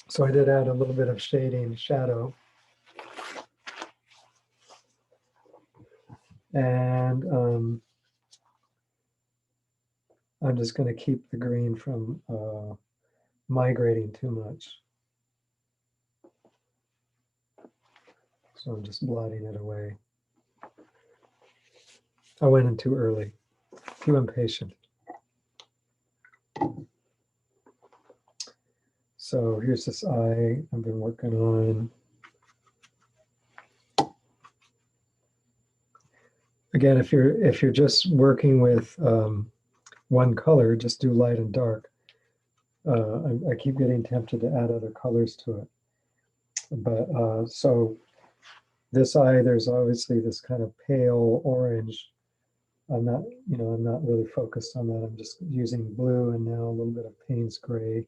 So I did add a little bit of shading, shadow. And I'm just going to keep the green from migrating too much. So I'm just blotting it away. I went in too early, too impatient. So here's this eye I've been working on. Again, if you're just working with one color, just do light and dark. I keep getting tempted to add other colors to it. But so this eye, there's obviously this kind of pale orange. I'm not really focused on that. I'm just using blue and now a little bit of Payne's gray.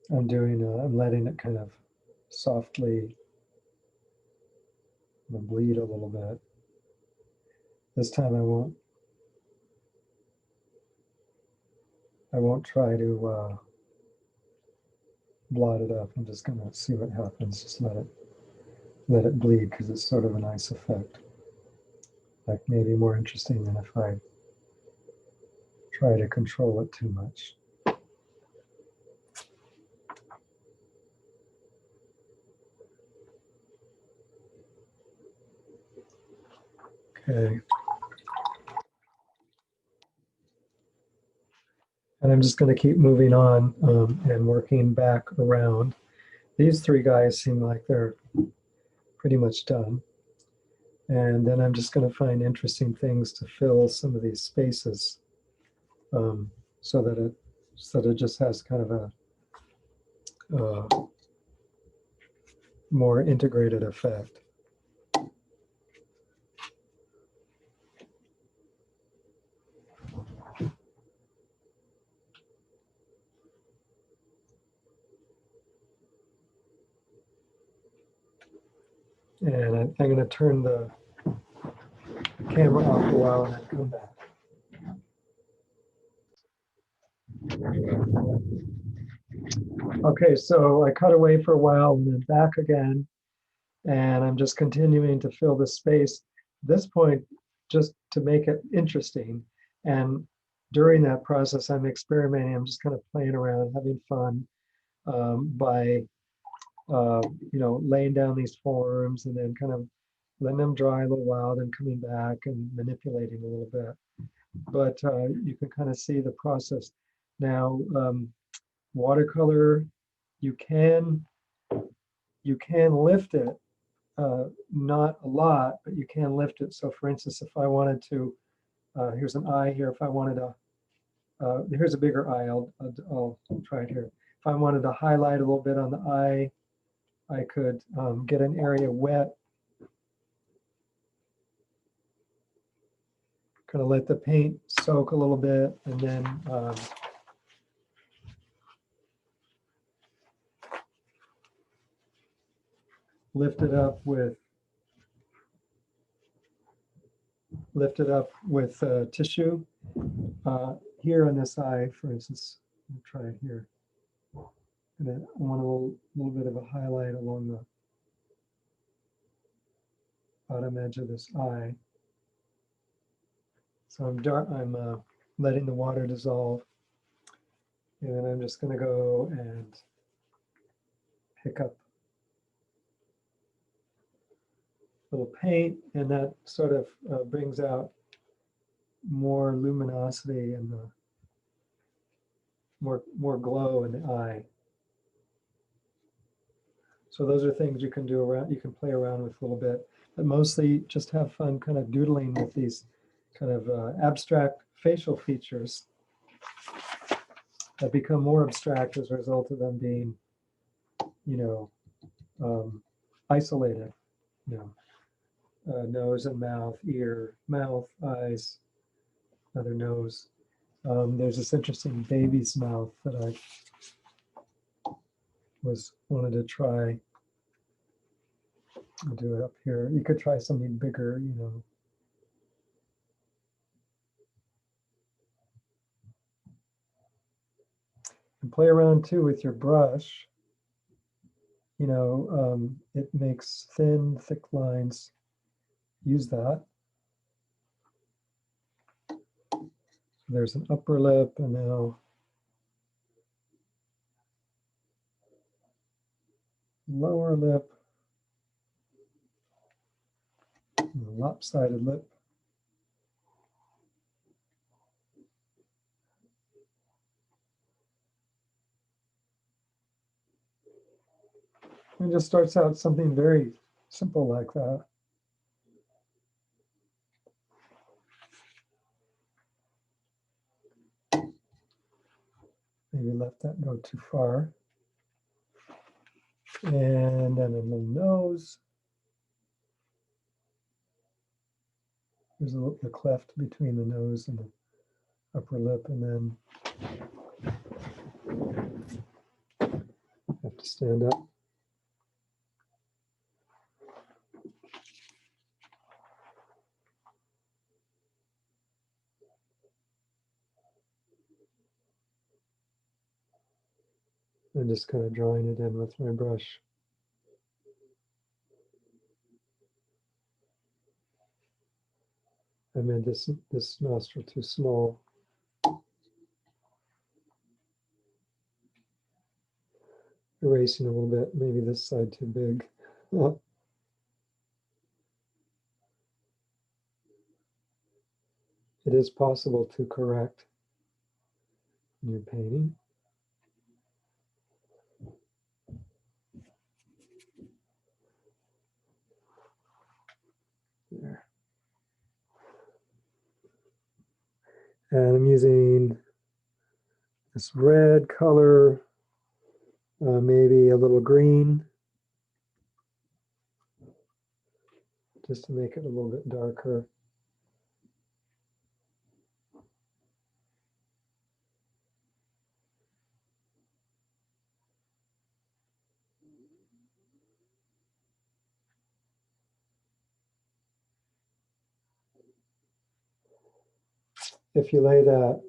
I'm letting it kind of softly bleed a little bit. This time I won't try to blot it up. I'm just gonna see what happens. Just let it bleed because it's sort of a nice effect. Like maybe more interesting than if I try to control it too much. Okay. And I'm just going to keep moving on and working back around. These three guys seem like they're pretty much done. And then I'm just going to find interesting things to fill some of these spaces so that it just has kind of a more integrated effect. And I'm going to turn the camera off a while and then come back. Okay, so I cut away for a while and then back again. And I'm just continuing to fill the space. At this point, just to make it interesting. And during that process, I'm experimenting. I'm just kind of playing around, having fun by laying down these forms and then kind of letting them dry a little while, then coming back and manipulating a little bit. But you can kind of see the process. Now, watercolor, you can lift it, not a lot, but you can lift it. So for instance, if I wanted to, here's an eye here. If I wanted to, here's a bigger eye. I'll try it here. If I wanted to highlight a little bit on the eye, I could get an area wet. Kind of let the paint soak a little bit, and then lift it up with tissue. Here on this eye, for instance, I'll try it here. And then I want a little bit of a highlight along the bottom edge of this eye. So I'm letting the water dissolve, and then I'm just going to go and pick up a little paint, and that sort of brings out more luminosity and more glow in the eye. So those are things you can do around. You can play around with a little bit, but mostly just have fun, kind of doodling with these kind of abstract facial features that become more abstract as a result of them being, isolated. Nose and mouth, ear, mouth, eyes, another nose. There's this interesting baby's mouth that I wanted to try. I'll do it up here. You could try something bigger, And play around too with your brush. You know, it makes thin, thick lines. Use that. There's an upper lip, and now lower lip, and a lopsided lip. And it just starts out something very simple like that. Maybe let that go too far. And then a little nose. There's a little, the cleft between the nose and the upper lip, and then have to stand up. I'm just kind of drawing it in with my brush. I made this nostril too small. Erasing a little bit, maybe this side too big. It is possible to correct in your painting. There. And I'm using this red color, maybe a little green, just to make it a little bit darker. If you lay that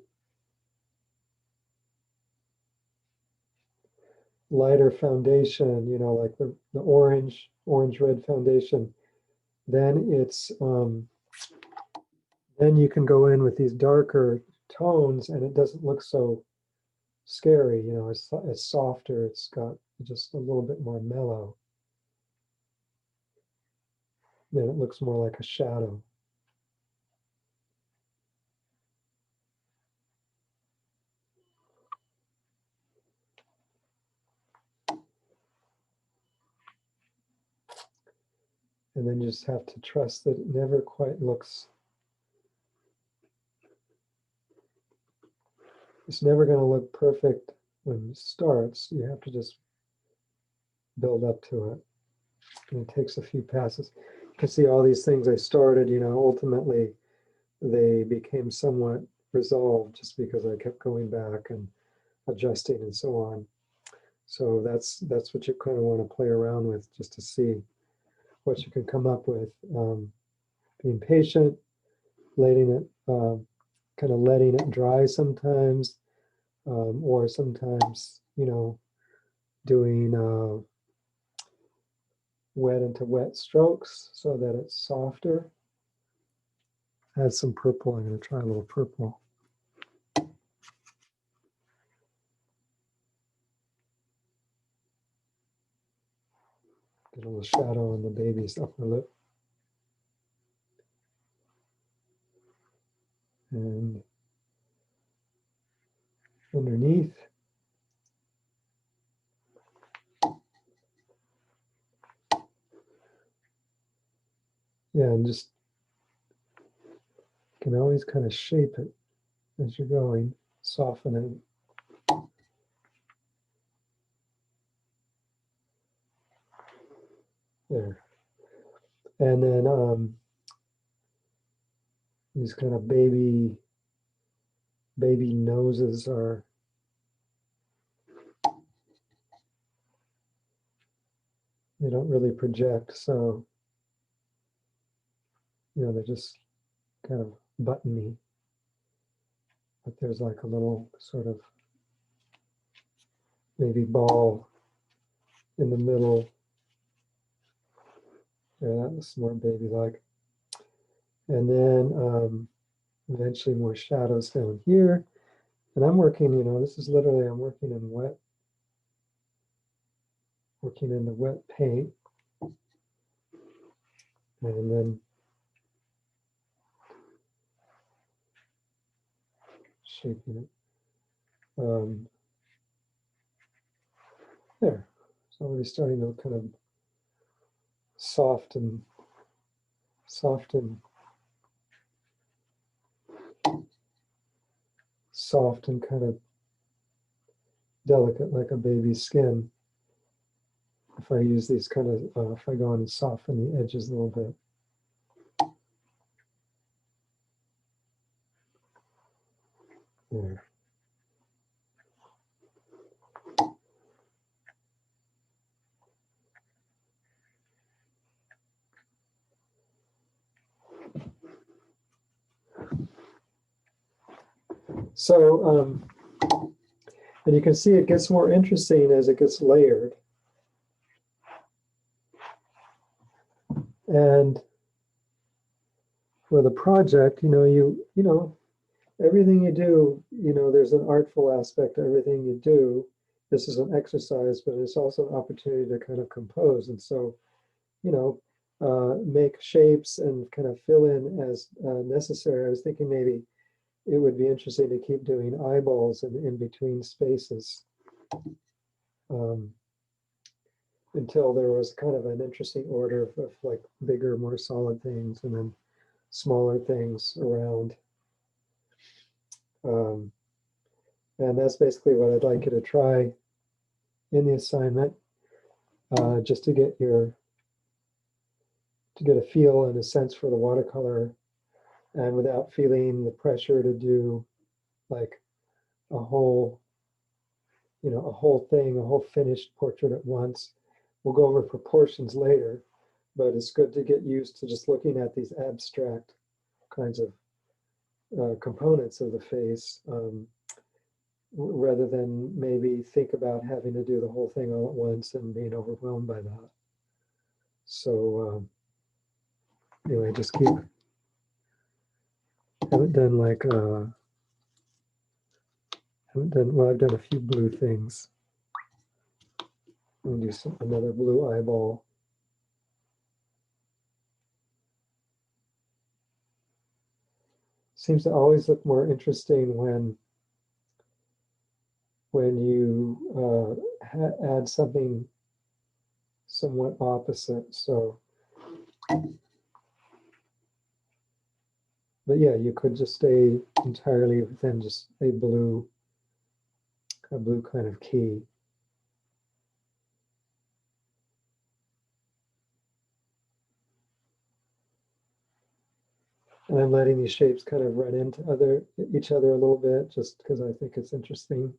lighter foundation, you know, like the orange red foundation, then it's then you can go in with these darker tones and it doesn't look so scary. You know, it's softer, it's got just a little bit more mellow. Then it looks more like a shadow. And then you just have to trust that it never quite looks, it's never going to look perfect when it starts. You have to just build up to it. And it takes a few passes. You can see all these things I started, you know, ultimately they became somewhat resolved just because I kept going back and adjusting and so on. So that's what you kind of want to play around with, just to see what you can come up with. Being patient, letting it kind of letting it dry sometimes, or sometimes, you know, doing wet into wet strokes so that it's softer. Add some purple. I'm going to try a little purple. Get a little shadow on the baby's upper lip. And underneath. Yeah, and just can always kind of shape it as you're going, soften it. There. And then these kind of baby noses are, they don't really project, so, you know, they're just kind of buttony. But there's like a little sort of maybe ball in the middle. Yeah, that was more baby-like. And then eventually more shadows down here. And I'm working, you know, this is literally, I'm working in the wet paint. And then shaping it. There, it's already starting to kind of soften soft and kind of delicate like a baby's skin. If I use these kind of, if I go on and soften the edges a little bit. There. So, and you can see it gets more interesting as it gets layered. And for the project, you know, everything you do, there's an artful aspect to everything you do. This is an exercise, but it's also an opportunity to kind of compose. And so, make shapes and kind of fill in as necessary. I was thinking maybe it would be interesting to keep doing eyeballs in between spaces until there was kind of an interesting order of like bigger, more solid things and then smaller things around. And that's basically what I'd like you to try in the assignment, just to get a feel and a sense for the watercolor, and without feeling the pressure to do like a whole thing, a whole finished portrait at once. We'll go over proportions later, but it's good to get used to just looking at these abstract kinds of components of the face, rather than maybe think about having to do the whole thing all at once and being overwhelmed by that. So anyway, just haven't done like I've done a few blue things. I'll do another blue eyeball. Seems to always look more interesting when you add something somewhat opposite. So, but yeah, you could just stay entirely within just a blue kind of key. And I'm letting these shapes kind of run into each other a little bit, just because I think it's interesting.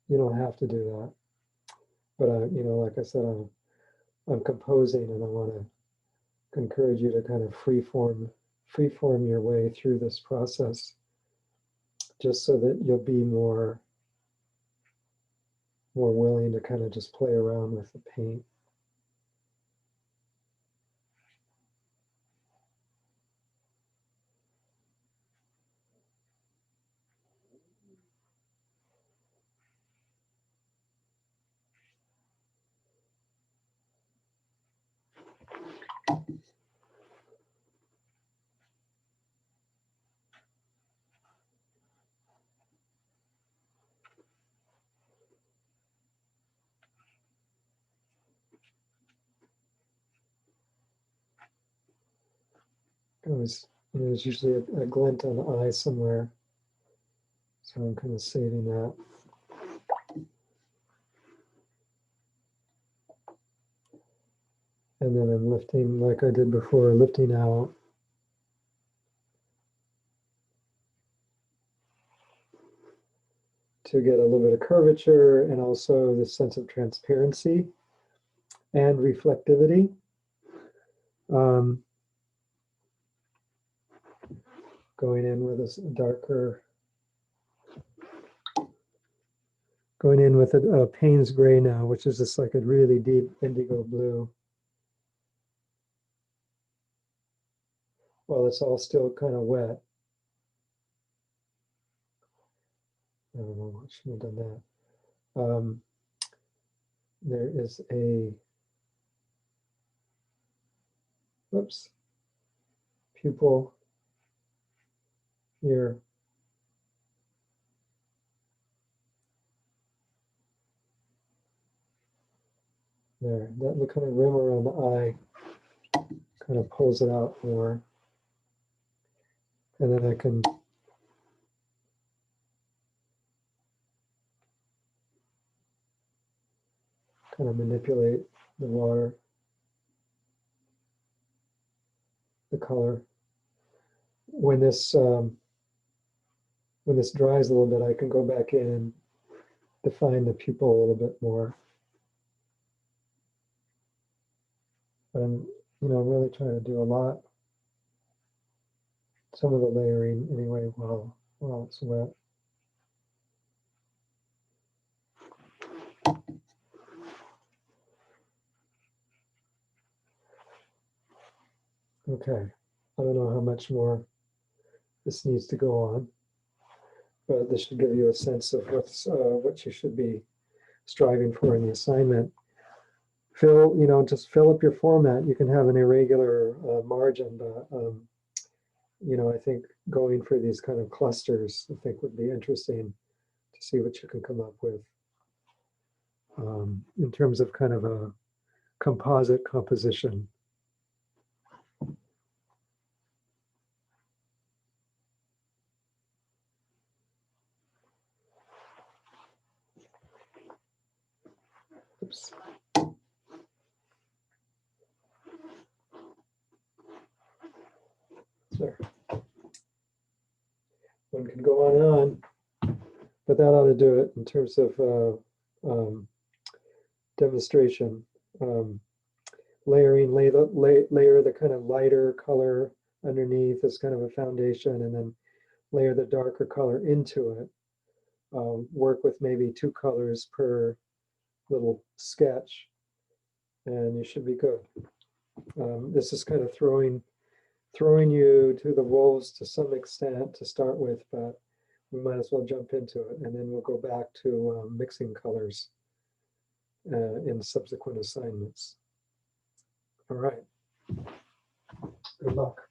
You don't have to do that, but like I said, I'm composing, and I want to encourage you to kind of freeform your way through this process, just so that you'll be more willing to kind of just play around with the paint. There's usually a glint on the eye somewhere, so I'm kind of saving that. And then I'm lifting, like I did before, lifting out. To get a little bit of curvature and also the sense of transparency and reflectivity. Going in with a darker Going in with a Payne's gray now, which is just like a really deep indigo blue. While it's all still kind of wet. I don't know, I shouldn't have done that. There is a, whoops, pupil here. There, that the kind of rim around the eye kind of pulls it out more. And then I can kind of manipulate the water, the color. When this dries a little bit, I can go back in and define the pupil a little bit more. But I'm, really trying to do a lot. Some of the layering anyway while it's wet. Okay, I don't know how much more this needs to go on, but this should give you a sense of what you should be striving for in the assignment. Just fill up your format. You can have an irregular margin, but I think going for these kind of clusters, I think would be interesting to see what you can come up with in terms of kind of a composite composition. Oops. There. One can go on and on, but that ought to do it in terms of demonstration. Layering, layer the kind of lighter color underneath as kind of a foundation, and then layer the darker color into it. Work with maybe 2 colors per little sketch, and you should be good. This is kind of throwing you to the wolves to some extent to start with, but we might as well jump into it, and then we'll go back to mixing colors in subsequent assignments. All right. Good luck.